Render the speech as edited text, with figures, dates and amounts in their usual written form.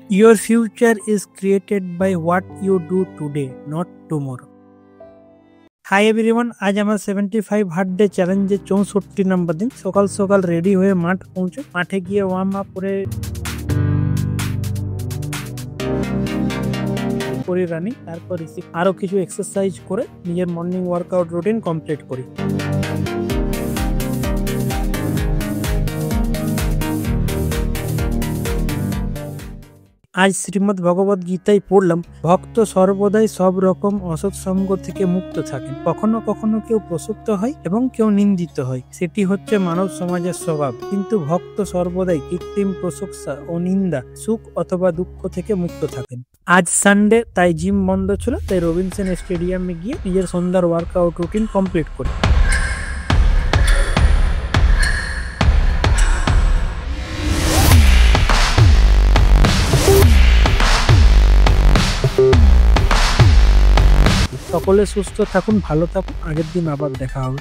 Your future is created by what you do today, not tomorrow. Hi everyone, আজ আমার 75 hard day চ্যালেঞ্জের 64 নম্বর দিন। সকাল সকাল রেডি হয়ে মাঠে গিয়ে ওয়ার্ম আপ করে রানিং, তারপর আরো কিছু এক্সারসাইজ করে নিজের মর্নিং ওয়ার্কআউট রুটিন কমপ্লিট করি। আজ শ্রীমদ্ ভগবত গীতায় পড়লাম, ভক্ত সর্বদাই সব রকম অসৎ সঙ্গ থেকে মুক্ত থাকেন। কখনো কখনো কেউ প্রসক্ত হয় এবং কেউ নিন্দিত হয়, সেটি হচ্ছে মানব সমাজের স্বভাব। কিন্তু ভক্ত সর্বদাই কৃত্রিম প্রশংসা ও নিন্দা, সুখ অথবা দুঃখ থেকে মুক্ত থাকেন। আজ সানডে, তাই জিম বন্ধ ছিল, তাই রবিনসন স্টেডিয়ামে গিয়ে নিজের সন্ধ্যার ওয়ার্কআউট রুটিন কমপ্লিট করি। সকলে সুস্থ থাকুন, ভালো থাকুন, আগের দিন আবার দেখা হবে।